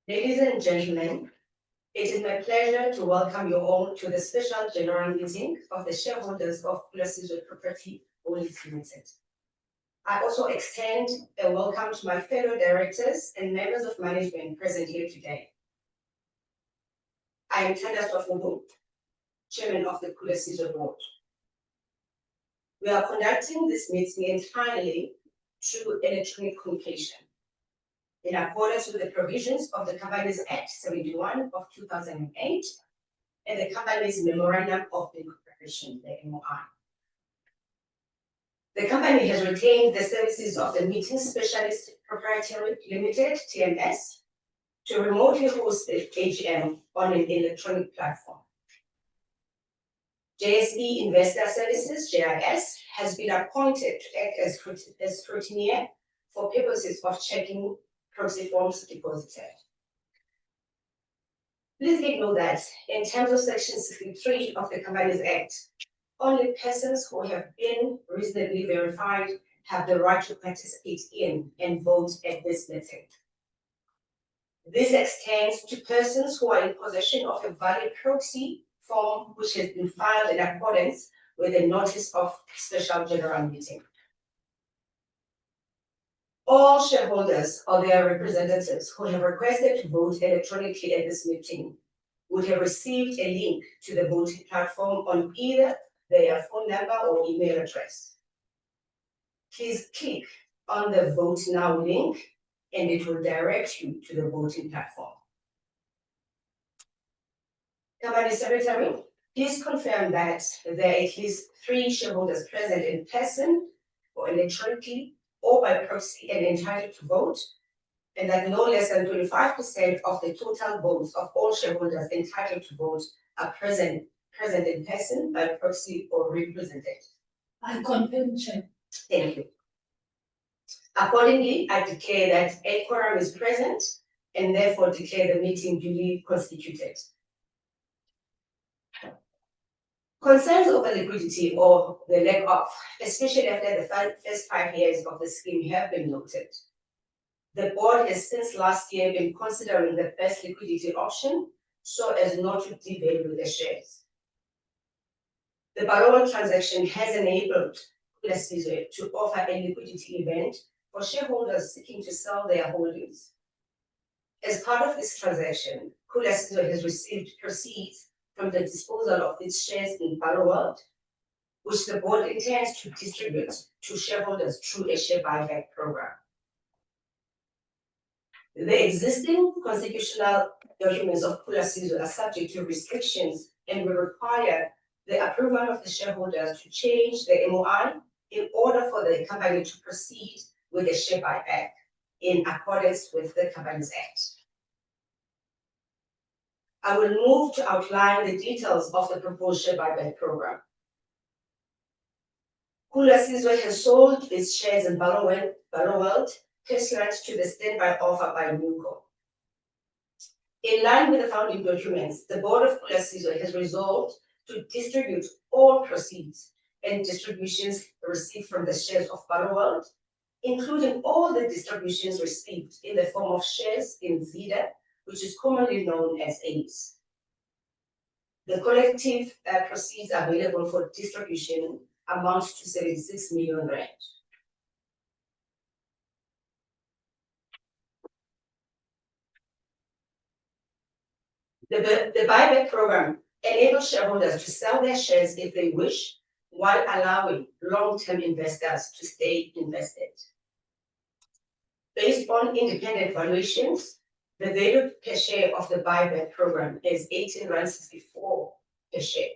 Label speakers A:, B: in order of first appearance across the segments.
A: Ladies and gentlemen, it is my pleasure to welcome you all to the special general meeting of the shareholders of Khula Sizwe Property Holdings Limited. I also extend a welcome to my fellow directors and members of management present here today. I am Tanda Swafudu, Chairman of the Khula Sizwe Board. We are conducting this meeting entirely through electronic communication, in accordance with the provisions of the Companies Act 71 of 2008 and the Companies Memorandum of Incorporation, the MOI. The company has retained the services of the Meeting Specialist Proprietary Limited, TMS, to remotely host the AGM on an electronic platform. JSE Investor Services, JIS, has been appointed to act as scrutineer for purposes of checking proxy forms deposited. Please take note that in terms of Section 63 of the Companies Act, only persons who have been reasonably verified have the right to participate in and vote at this meeting. This extends to persons who are in possession of a valid proxy form which has been filed in accordance with the notice of special general meeting. All shareholders or their representatives who have requested to vote electronically at this meeting would have received a link to the voting platform on either their phone number or email address. Please click on the Vote Now link and it will direct you to the voting platform. Company Secretary, please confirm that there are at least 3 shareholders present in person or electronically or by proxy and entitled to vote, and that no less than 25% of the total votes of all shareholders entitled to vote are present in person, by proxy, or represented.
B: I confirm, Chair.
A: Thank you. Accordingly, I declare that a quorum is present and therefore declare the meeting duly constituted. Concerns over liquidity or the lack of, especially after the first 5 years of the scheme, have been noted. The board has since last year been considering the best liquidity option so as not to devalue the shares. The borrower transaction has enabled Khula Sizwe to offer a liquidity event for shareholders seeking to sell their holdings. As part of this transaction, Khula Sizwe has received proceeds from the disposal of its shares in World, which the board intends to distribute to shareholders through a share buyback program. The existing constitutional documents of Khula Sizwe are subject to restrictions and will require the approval of the shareholders to change the MOI in order for the company to proceed with a share buyback in accordance with the Companies Act. I will move to outline the details of the proposed share buyback program. Khula Sizwe has sold its shares in World pursuant to the standby offer by NUCO. In line with the founding documents, the board of Khula Sizwe has resolved to distribute all proceeds and distributions received from the shares of World, including all the distributions received in the form of shares in Zida, which is commonly known as AIS. The collective proceeds available for distribution amounts to 76 million rand. The buyback program enables shareholders to sell their shares if they wish, while allowing long-term investors to stay invested. Based on independent valuations, the value per share of the buyback program is 18.64 per share.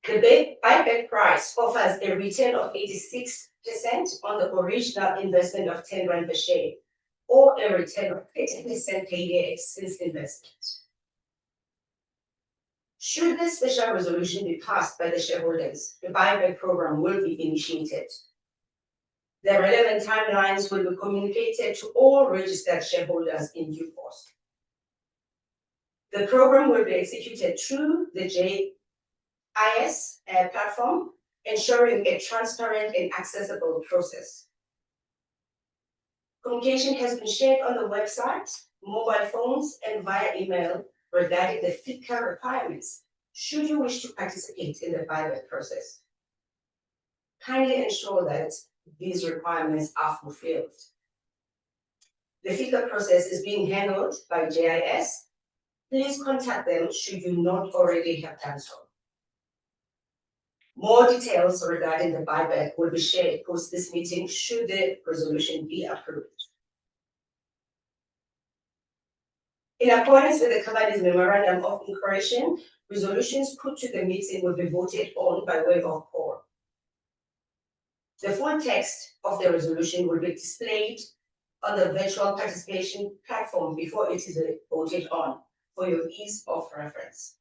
A: The buyback price offers a return of 86% on the original investment of 10 rand per share, or a return of 80% per year since investment. Should the special resolution be passed by the shareholders, the buyback program will be initiated. The relevant timelines will be communicated to all registered shareholders in due course. The program will be executed through the JIS platform, ensuring a transparent and accessible process. Communication has been shared on the website, mobile phones, and via email regarding the FICA requirements, should you wish to participate in the buyback process. Kindly ensure that these requirements are fulfilled. The FICA process is being handled by JIS. Please contact them should you not already have done so. More details regarding the buyback will be shared post this meeting should the resolution be approved. In accordance with the company's memorandum of incorporation, resolutions put to the meeting will be voted on by way of quorum. The full text of the resolution will be displayed on the virtual participation platform before it is voted on for your ease of reference.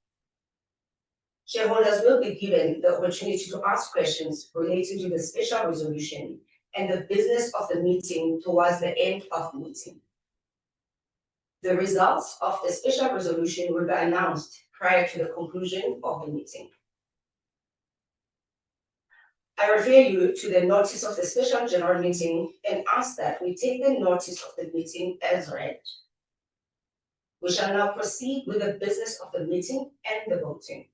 A: Shareholders will be given the opportunity to ask questions relating to the special resolution and the business of the meeting towards the end of the meeting. The results of the special resolution will be announced prior to the conclusion of the meeting. I refer you to the notice of the special general meeting and ask that we take the notice of the meeting as read. We shall now proceed with the business of the meeting and the voting.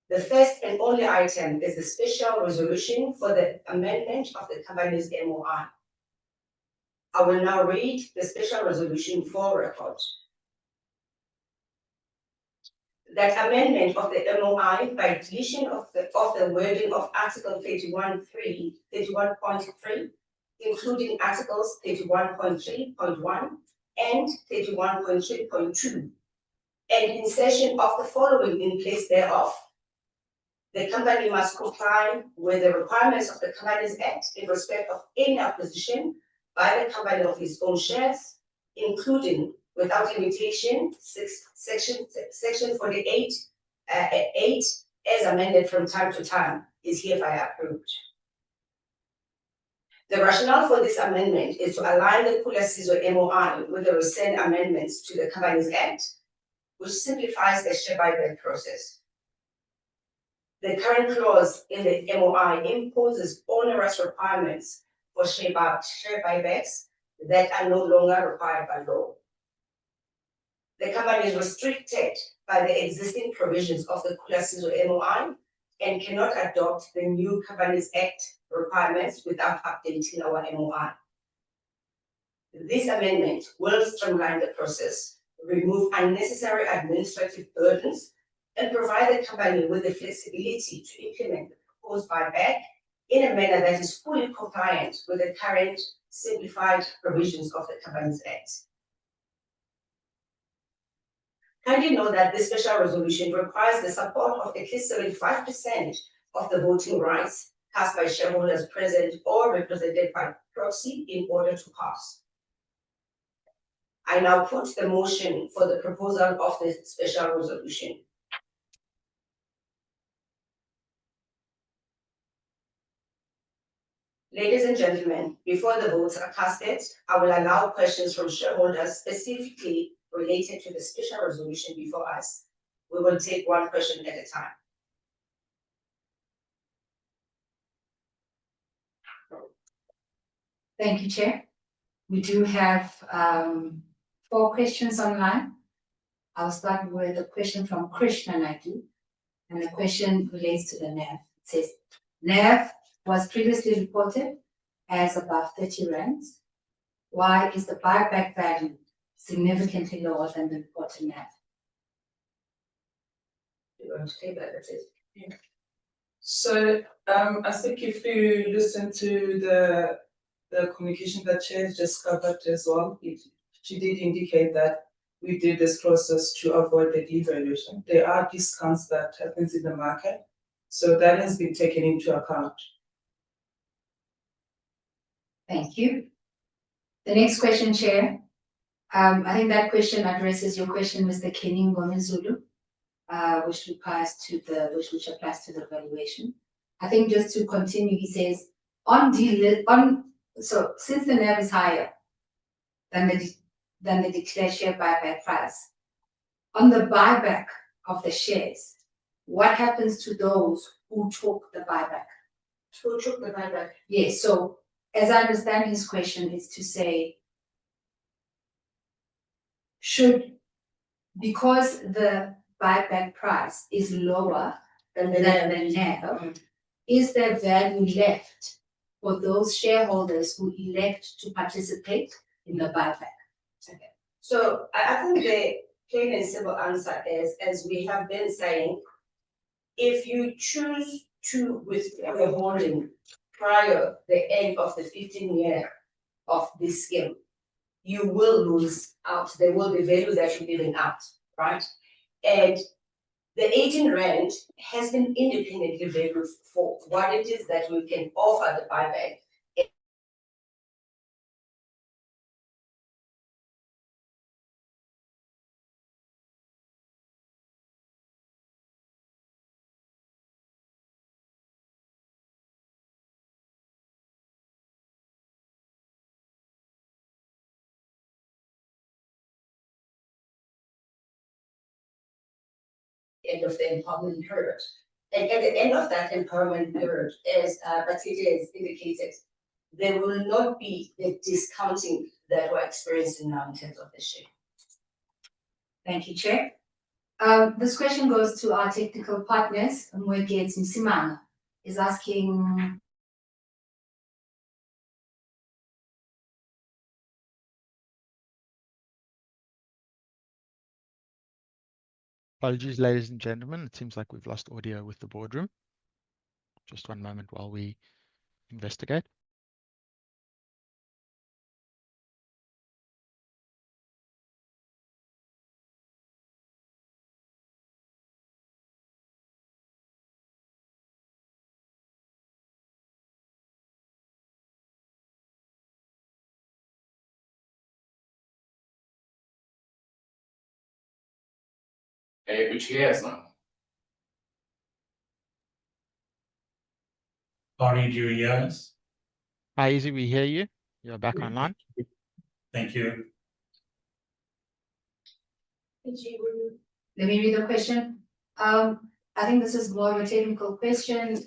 A: The first and only item is the special resolution for the amendment of the company's MOI. I will now read the special resolution for record. That amendment of the MOI by deletion of the wording of Article 31.3, including Articles 31.3.1 and 31.3.2, and insertion of the following in place thereof. The company must comply with the requirements of the Companies Act in respect of any acquisition by the company of its own shares, including, without limitation, Section 48, 8, as amended from time to time, is hereby approved. The rationale for this amendment is to align the Khula Sizwe MOI with the recent amendments to the Companies Act, which simplifies the share buyback process. The current clause in the MOI imposes onerous requirements for share buybacks that are no longer required by law. The company is restricted by the existing provisions of the Khula Sizwe MOI and cannot adopt the new Companies Act requirements without updating our MOI. This amendment will streamline the process, remove unnecessary administrative burdens, and provide the company with the flexibility to implement the proposed buyback in a manner that is fully compliant with the current simplified provisions of the Companies Act. Kindly note that this special resolution requires the support of at least 75% of the voting rights cast by shareholders present or represented by proxy in order to pass. I now put the motion for the proposal of the special resolution. Ladies and gentlemen, before the votes are casted, I will allow questions from shareholders specifically related to the special resolution before us. We will take one question at a time.
B: Thank you, Chair. We do have 4 questions online. I'll start with a question from Krishna Naidu, and the question relates to the NAV. It says, NAV was previously reported as above 30 rands. Why is the buyback value significantly lower than the reported NAV?
A: You want to take that, that's it.
C: Yeah. So I think if you listen to the communication that Chair just covered as well, she did indicate that we did this process to avoid the devaluation. There are discounts that happens in the market, so that has been taken into account.
B: Thank you. The next question, Chair. I think that question addresses your question, Mr. Kenny Ngomezulu, which applies to the valuation. I think just to continue, he says, so since the NAV is higher than the declared share buyback price, on the buyback of the shares, what happens to those who took the buyback?
A: Who took the buyback?
B: Yes, so as I understand his question, is to say, because the buyback price is lower than the NAV, is there value left for those shareholders who elect to participate in the buyback?
A: Okay. So I think the plain and simple answer is, as we have been saying, if you choose to withdraw your holding prior the end of the 15-year of this scheme, you will lose out. There will be value that you're giving out, right? And the 18 rand has been independently valued for what it is that we can offer the buyback. End of the empowerment period. And at the end of that empowerment period, as Batiti has indicated, there will not be the discounting that we're experiencing now in terms of the share.
B: Thank you, Chair. This question goes to our technical partners. Mwege Simsimana is asking,
D: Apologies, ladies and gentlemen. It seems like we've lost audio with the boardroom. Just one moment while we investigate.
E: Which years now?
F: Barney, do you hear us?
D: Hi, Easy, we hear you. You're back online.
F: Thank you.
B: let me read the question. I think this is more of a technical question.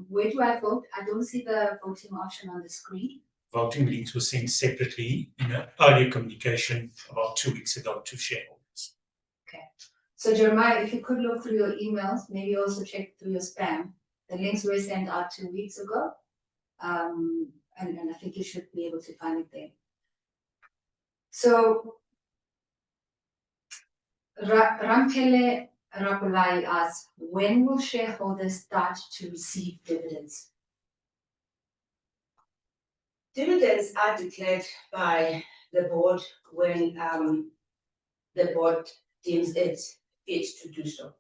B: Where do I vote? I don't see the voting option on the screen.
F: Voting links were sent separately in an earlier communication about 2 weeks ago to shareholders.
B: So Jeremiah, if you could look through your emails, maybe also check through your spam. The links were sent out 2 weeks ago. And I think you should be able to find it there. So Rampele Rapulai asks, when will shareholders start to receive dividends?
A: Dividends are declared by the board when the board deems it fit to do so.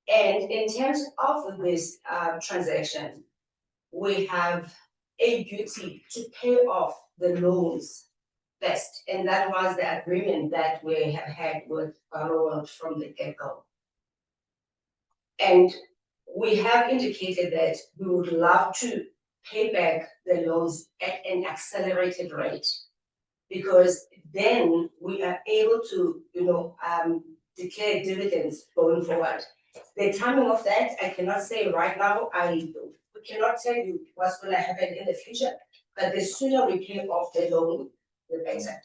A: And in terms of this transaction, we have a duty to pay off the loans first, and that was the agreement that we have had with Barrow from the get-go. And we have indicated that we would love to pay back the loans at an accelerated rate, because then we are able to, declare dividends going forward. The timing of that, I cannot say right now. We cannot tell you what's going to happen in the future, but the sooner we pay off the loan, the better.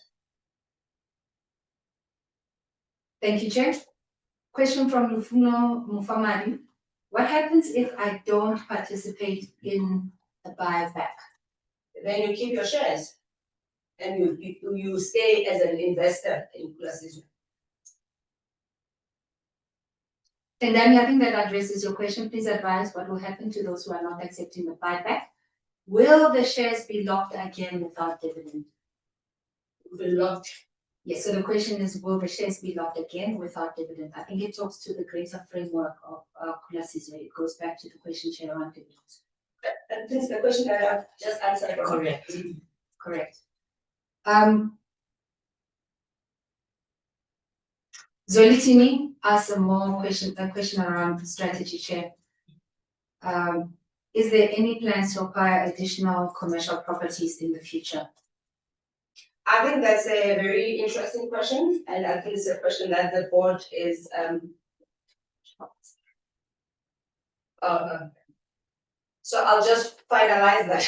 B: Thank you, Chair. Question from Lufuno Mufamadi. What happens if I don't participate in the buyback?
A: Then you keep your shares and you stay as an investor in Khula Sizwe.
B: And then I think that addresses your question. Please advise what will happen to those who are not accepting the buyback. Will the shares be locked again without dividend?
A: Be locked.
B: Yes, so the question is, will the shares be locked again without dividend? I think it talks to the greater framework of Khula Sizwe. It goes back to the question, Chair, around dividends.
A: And this is the question that I've just answered.
B: Correct. Correct. Zolitini asks a question around strategy, Chair. Is there any plans to acquire additional commercial properties in the future?
A: I think that's a very interesting question, and I think it's a question that the board is So I'll just finalize that.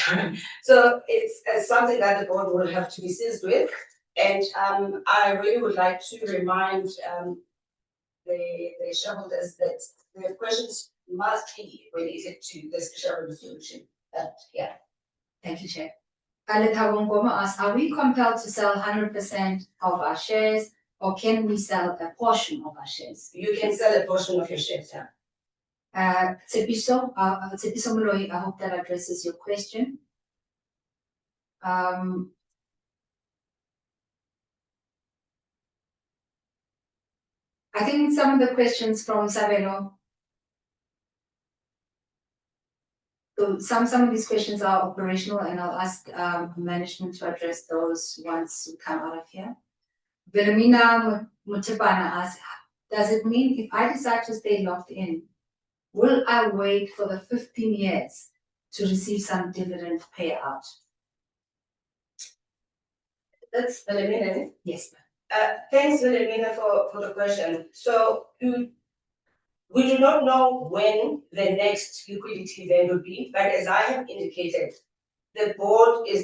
A: So it's something that the board will have to be seized with. And I really would like to remind the shareholders that the questions must be related to the special resolution. Yeah.
B: Thank you, Chair. Aleta Wongoma asks, are we compelled to sell 100% of our shares or can we sell a portion of our shares?
A: You can sell a portion of your shares, yeah.
B: Tsepiso Moloi, I hope that addresses your question. I think some of the questions from Sabelo, so some of these questions are operational and I'll ask management to address those once we come out of here. Wilhelmina Mutipana asks, does it mean if I decide to stay locked in, will I wait for the 15 years to receive some dividend payout?
A: That's Wilhelmina.
B: Yes,
A: Thanks, Wilhelmina, for the question. So we do not know when the next liquidity event will be, but as I have indicated, the board and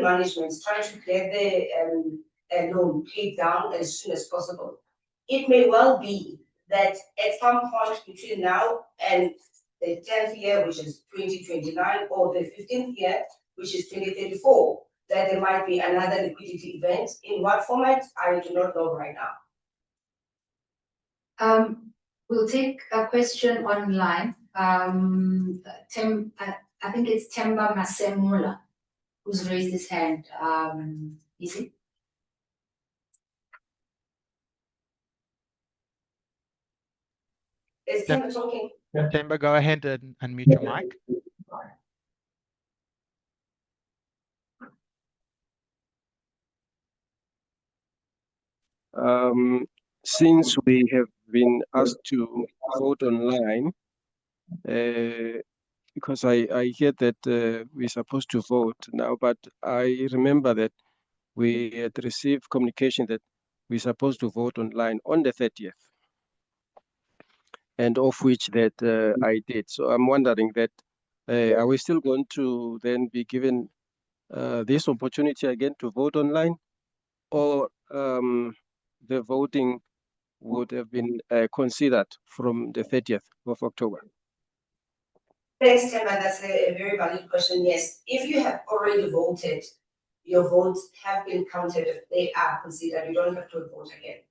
A: management is trying to get the loan paid down as soon as possible. It may well be that at some point between now and the 10th year, which is 2029, or the 15th year, which is 2034, that there might be another liquidity event. In what format, I do not know right now.
B: We'll take a question online. I think it's Temba Masemula who's raised his hand. Is it?
A: Is Temba talking?
D: Temba, go ahead and unmute your mic.
G: Since we have been asked to vote online, because I hear that we're supposed to vote now, but I remember that we had received communication that we're supposed to vote online on the 30th, and of which that I did. So I'm wondering that, are we still going to then be given this opportunity again to vote online, or the voting would have been considered from the 30th of October?
A: Thanks, Temba. That's a very valid question. Yes, if you have already voted, your votes have been counted. If they are considered, you don't have to vote again.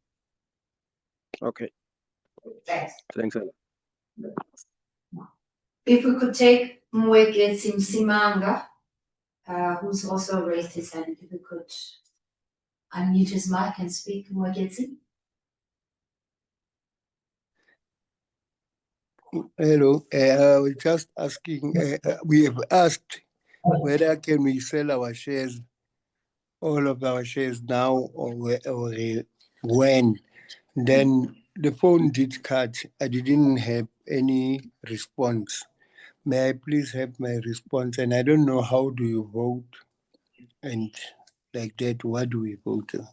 G: Okay.
A: Thanks.
G: Thanks.
B: If we could take Mweketsi Msimanga, who's also raised his hand, if we could unmute his mic and speak, Mweketsi.
H: Hello, I was just asking, we have asked whether can we sell our shares, all of our shares now or when. Then the phone did cut. I didn't have any response. May I please have my response? And I don't know how do you vote and like that, what do we vote on?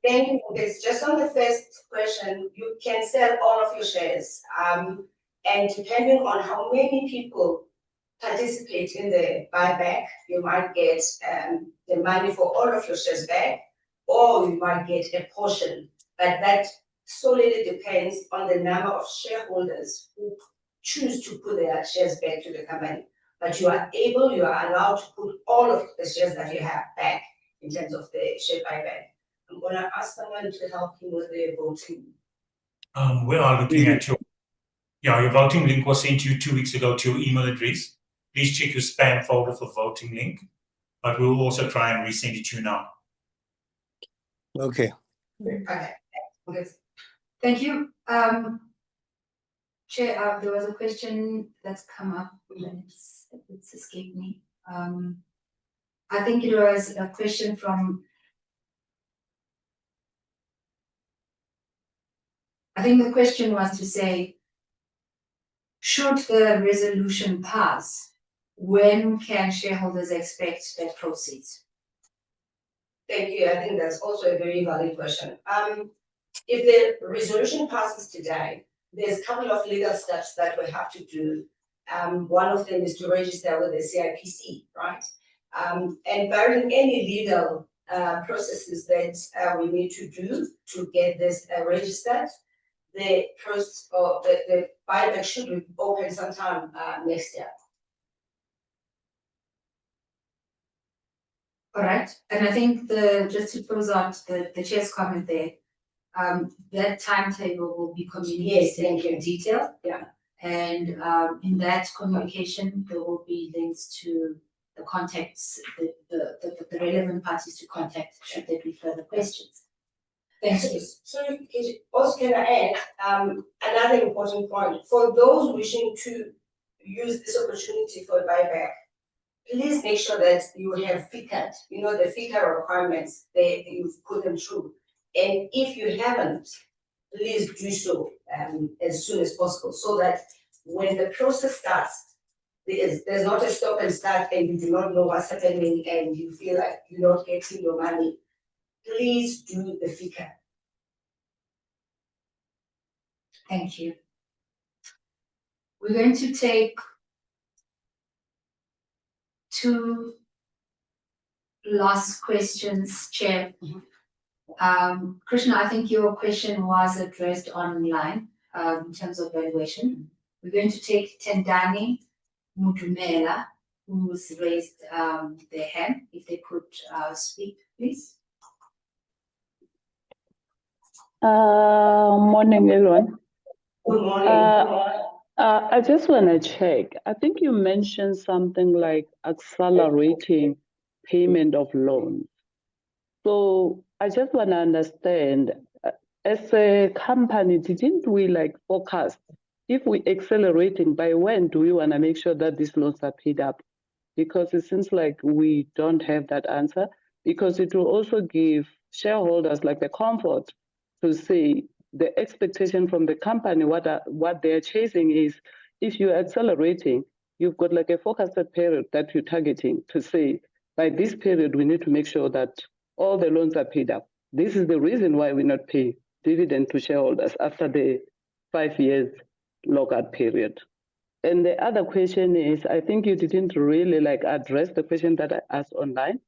A: Thank you. It's just on the first question, you can sell all of your shares. And depending on how many people participate in the buyback, you might get the money for all of your shares back, or you might get a portion. But that solely depends on the number of shareholders who choose to put their shares back to the company. But you are allowed to put all of the shares that you have back in terms of the share buyback. I'm gonna ask someone to help him with the voting.
F: We are looking at your voting link was sent to you 2 weeks ago to your email address. Please check your spam folder for voting link, but we will also try and resend it to you now.
H: Okay.
A: Okay.
B: Thank you. Chair, there was a question that's come up and it's escaped me. I think it was a question from, I think the question was to say, should the resolution pass, when can shareholders expect their proceeds?
A: Thank you. I think that's also a very valid question. If the resolution passes today, there's a couple of legal steps that we have to do. One of them is to register with the CIPC, right? And barring any legal processes that we need to do to get this registered, the buyback should be open sometime next year.
B: All right, and I think just to close out the chair's comment there, that timetable will be communicated in detail.
A: Yeah.
B: And in that communication, there will be links to the contacts, the relevant parties to contact should there be further questions. Thank you.
A: So also can I add another important point for those wishing to use this opportunity for buyback? Please make sure that you have FICA, the FICA requirements, you've put them through. And if you haven't, please do so as soon as possible so that when the process starts, there's not a stop and start and you do not know what's happening and you feel like you're not getting your money. Please do the FICA.
B: Thank you. We're going to take 2 last questions, Chair. Krishna, I think your question was addressed online in terms of valuation. We're going to take Tendani Mudumela, who's raised their hand. If they could speak, please.
I: Morning, everyone.
A: Good morning.
I: I just want to check. I think you mentioned something like accelerating payment of loans. So I just want to understand, as a company, didn't we forecast if we're accelerating, by when do we want to make sure that these loans are paid up? Because it seems like we don't have that answer, because it will also give shareholders the comfort to say the expectation from the company, what they're chasing is, if you're accelerating, you've got a forecasted period that you're targeting to say, by this period, we need to make sure that all the loans are paid up. This is the reason why we not pay dividend to shareholders after the 5 years lockout period. And the other question is, I think you didn't really address the question that I asked online,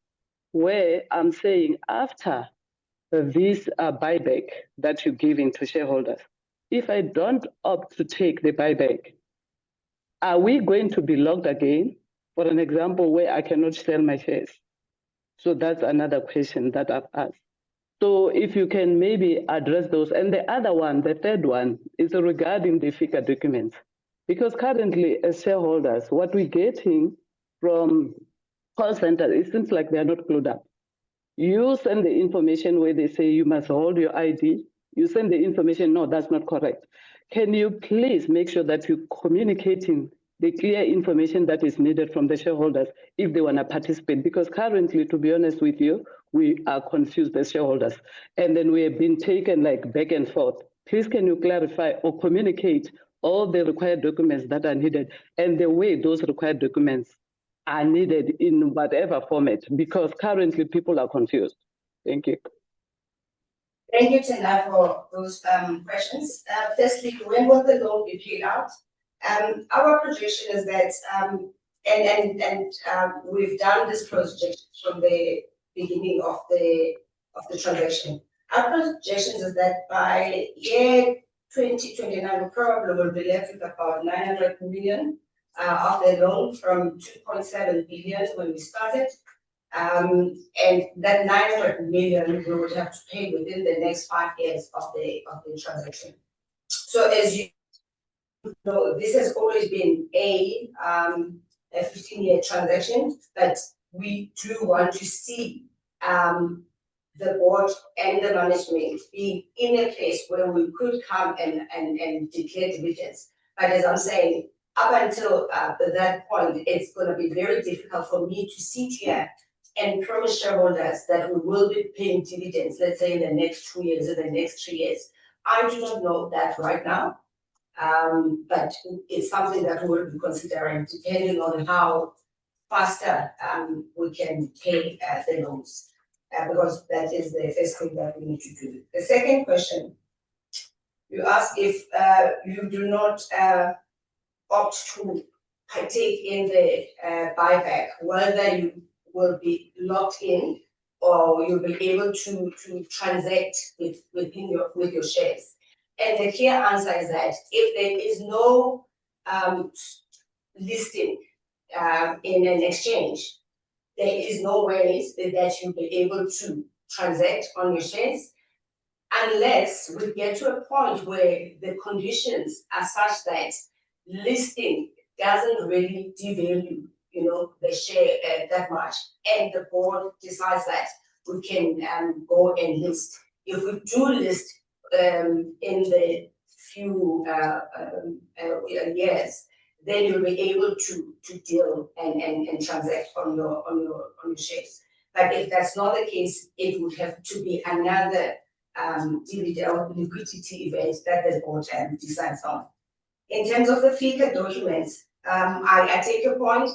I: where I'm saying after this buyback that you're giving to shareholders, if I don't opt to take the buyback, are we going to be locked again? For an example, where I cannot sell my shares. So that's another question that I've asked. So if you can maybe address those. And the other one, the third one, is regarding the FICA documents. Because currently, as shareholders, what we're getting from call centers, it seems like they're not clued up. You send the information where they say you must hold your ID. You send the information, no, that's not correct. Can you please make sure that you're communicating the clear information that is needed from the shareholders if they want to participate? Because currently, to be honest with you, we are confused as shareholders. And then we have been taken back and forth. Please can you clarify or communicate all the required documents that are needed and the way those required documents are needed in whatever format, because currently people are confused. Thank you.
A: Thank you, Tina, for those questions. Firstly, when will the loan be paid out? Our projection is that, we've done this projection from the beginning of the transaction. Our projection is that by year 2029, we probably will be left with about 900 million of the loan from 2.7 billion when we started. And that 900 million we would have to pay within the next 5 years of the transaction. So as you know, this has always been a 15-year transaction, but we do want to see the board and the management being in a place where we could come and declare dividends. But as I'm saying, up until that point, it's going to be very difficult for me to sit here and promise shareholders that we will be paying dividends, let's say in the next 2 years or the next 3 years. I do not know that right now, but it's something that we will be considering depending on how faster we can pay the loans, because that is the first thing that we need to do. The second question You ask if you do not opt to partake in the buyback, whether you will be locked in or you'll be able to transact with your shares. And the clear answer is that if there is no listing in an exchange, there is no way that you'll be able to transact on your shares unless we get to a point where the conditions are such that listing doesn't really devalue, the share that much, and the board decides that we can go and list. If we do list in the few years, then you'll be able to deal and transact on your shares. But if that's not the case, it would have to be another dividend or liquidity event that the board decides on. In terms of the FICA documents, I take your point.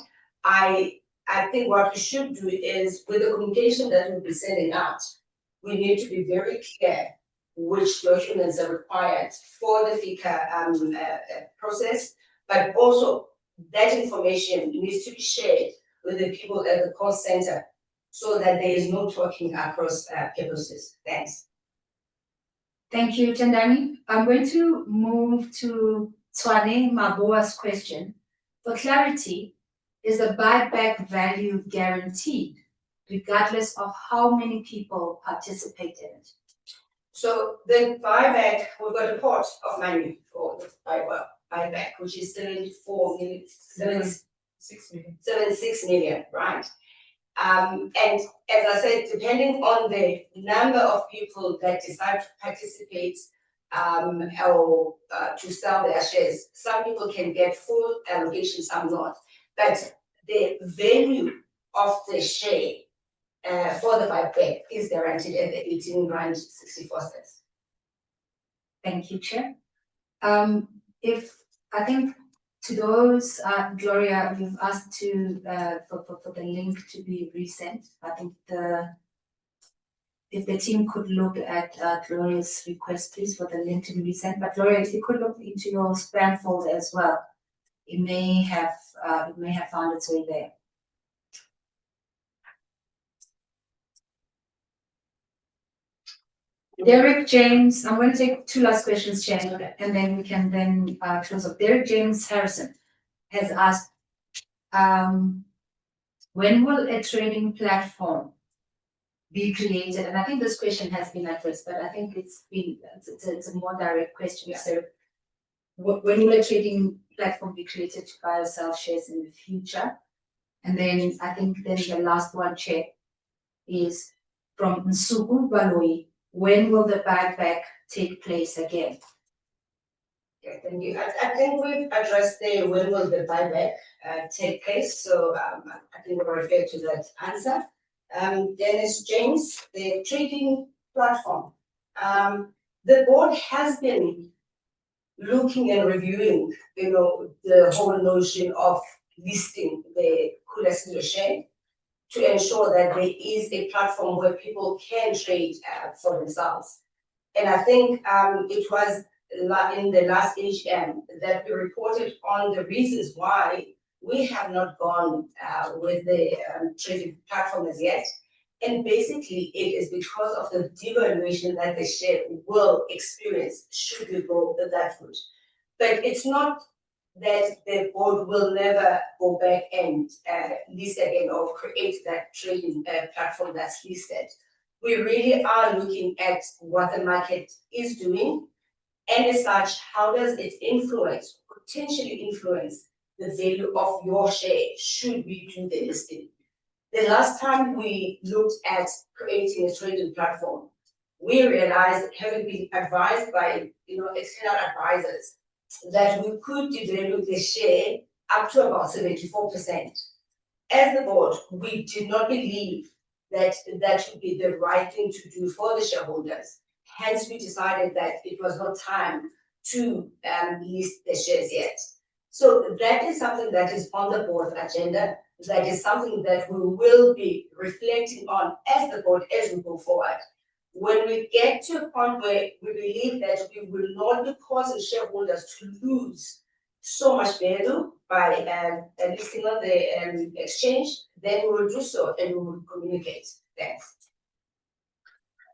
A: I think what we should do is, with the communication that we'll be sending out, we need to be very clear which documents are required for the FICA process, but also that information needs to be shared with the people at the call center so that there is no talking across purposes. Thanks.
B: Thank you, Tendani. I'm going to move to Twane Maboa's question. For clarity, is the buyback value guaranteed, regardless of how many people participate in it?
A: So the buyback, we've got a pot of money for the buyback, which is 76 million, right? And as I said, depending on the number of people that decide to participate or to sell their shares, some people can get full allocation, some not. But the value of the share for the buyback is guaranteed at the 18.64 rand.
B: Thank you, Chair. I think to those, Gloria, you've asked for the link to be resent. I think if the team could look at Gloria's request, please, for the link to be resent. But Gloria, if you could look into your spam folder as well, it may have found its way there. Derek James, I'm going to take two last questions, Chair, and then we can close up. Derek James Harrison has asked, when will a trading platform be created? And I think this question has been addressed, but I think it's a more direct question. Yeah. So when will a trading platform be created to buy or sell shares in the future? And then I think the last one, Chair, is from Nsuku Baloi. When will the buyback take place again?
A: Yeah, thank you. I think we've addressed when will the buyback take place. So I think we'll refer to that answer. Dennis James, the trading platform. The board has been looking and reviewing, the whole notion of listing the Khula Sizwe share to ensure that there is a platform where people can trade for themselves. And I think it was in the last AGM that we reported on the reasons why we have not gone with the trading platform as yet. And basically, it is because of the devaluation that the share will experience should we go that route. But it's not that the board will never go back and list again or create that trading platform that's listed. We really are looking at what the market is doing, and as such, how does it potentially influence the value of your share should we do the listing. The last time we looked at creating a trading platform, we realized, having been advised by external advisors, that we could devalue the share up to about 74%. As the board, we did not believe that that would be the right thing to do for the shareholders. Hence, we decided that it was not time to list the shares yet. So that is something that is on the board's agenda. That is something that we will be reflecting on as the board as we go forward. When we get to a point where we believe that we will not be causing shareholders to lose so much value by listing on the exchange, then we will do so and we will communicate. Thanks.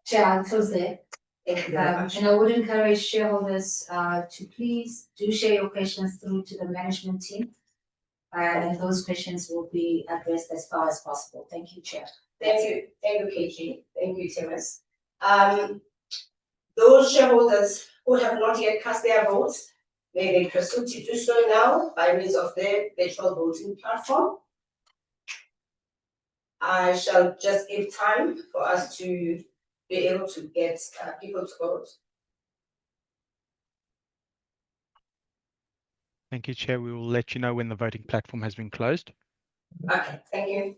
B: Chair, I'll close there.
A: Thank you very much.
B: And I would encourage shareholders to please do share your questions through to the management team. And those questions will be addressed as far as possible. Thank you, Chair.
A: Thank you, KG. Thank you, Timus. Those shareholders who have not yet cast their votes, may they proceed to do so now by means of the virtual voting platform. I shall just give time for us to be able to get people to vote.
D: Thank you, Chair. We will let you know when the voting platform has been closed.
A: Okay, thank you.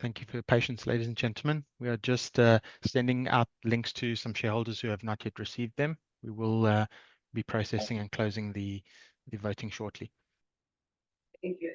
D: Thank you for your patience, ladies and gentlemen. We are just sending out links to some shareholders who have not yet received them. We will be processing and closing the voting shortly.
A: Thank you.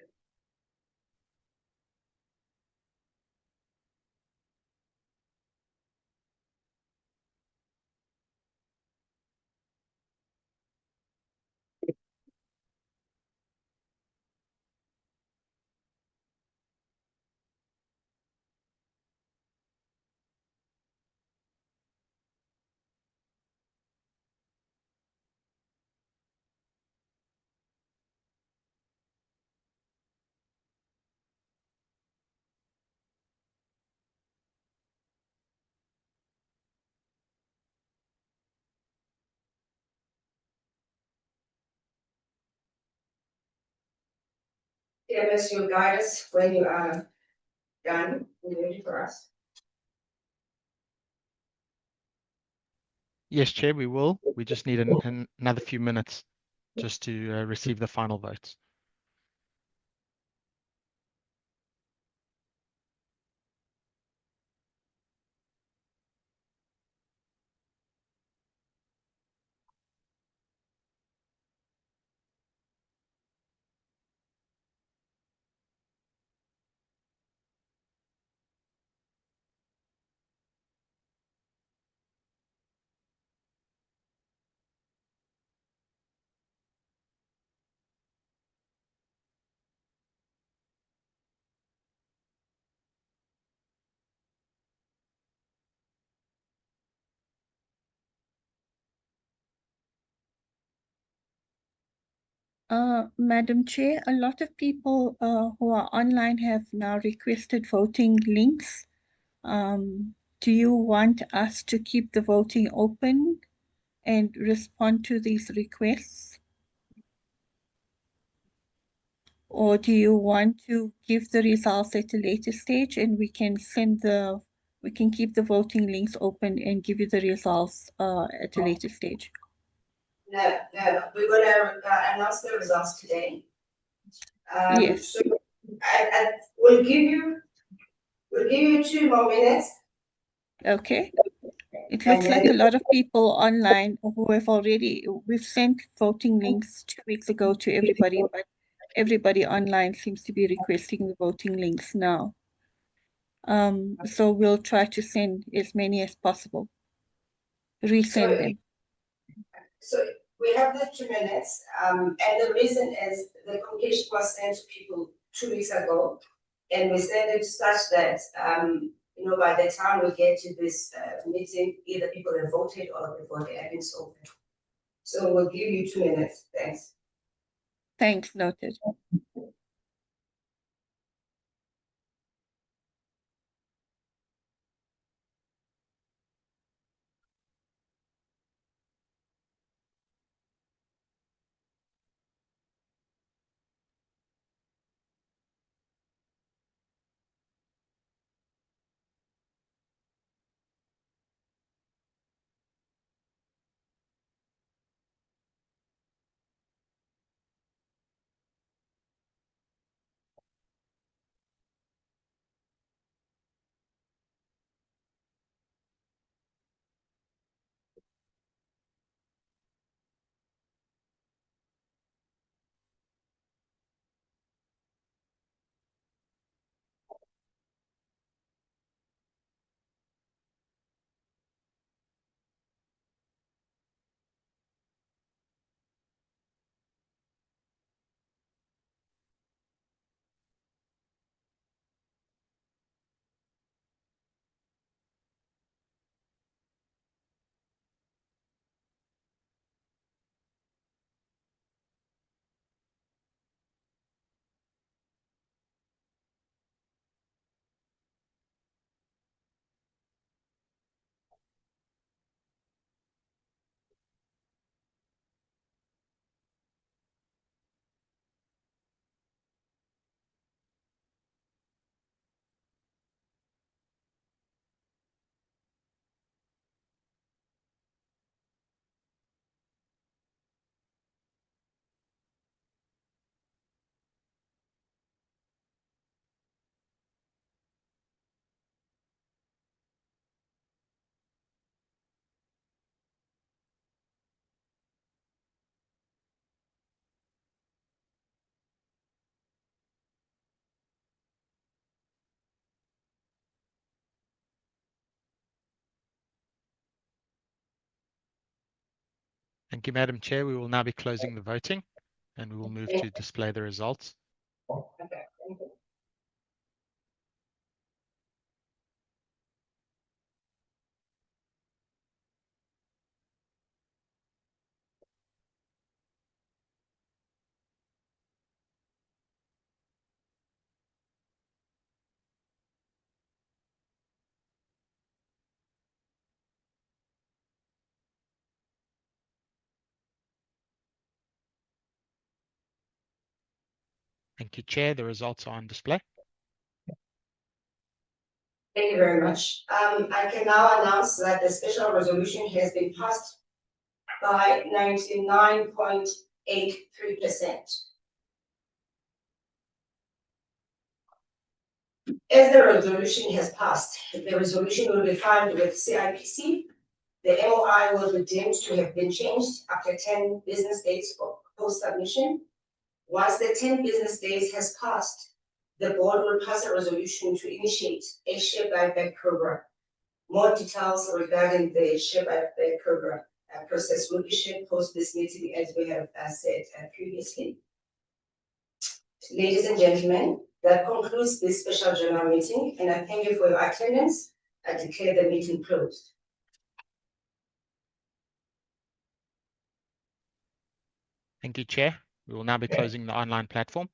A: Timus, you'll guide us when you are done and ready for us.
D: Yes, Chair, we will. We just need another few minutes just to receive the final votes.
J: Madam Chair, a lot of people who are online have now requested voting links. Do you want us to keep the voting open and respond to these requests? Or do you want to give the results at a later stage and we can keep the voting links open and give you the results at a later stage?
A: No, we're going to announce the results today.
J: Yes.
A: So we'll give you 2 more minutes.
J: Okay. It looks like a lot of people online who have we've sent voting links 2 weeks ago to everybody, but everybody online seems to be requesting the voting links now. So we'll try to send as many as possible. Resend them.
A: So we have the 2 minutes, and the reason is the communication was sent to people 2 weeks ago, and we sent it such that, by the time we get to this meeting, either people have voted or before they have been sold. So we'll give you 2 minutes. Thanks.
J: Thanks, noted.
D: Thank you, Madam Chair. We will now be closing the voting, and we will move to display the results.
A: Okay, thank you.
D: Thank you, Chair. The results are on display.
A: Thank you very much. I can now announce that the special resolution has been passed by 99.83%. As the resolution has passed, the resolution will be filed with CIPC. The MOI will be deemed to have been changed after 10 business days for post-submission. Once the 10 business days has passed, the board will pass a resolution to initiate a share buyback program. More details regarding the share buyback program process will be shared post this meeting, as we have said previously. Ladies and gentlemen, that concludes this special general meeting, and I thank you for your attendance. I declare the meeting closed.
D: Thank you, Chair. We will now be closing the online platform.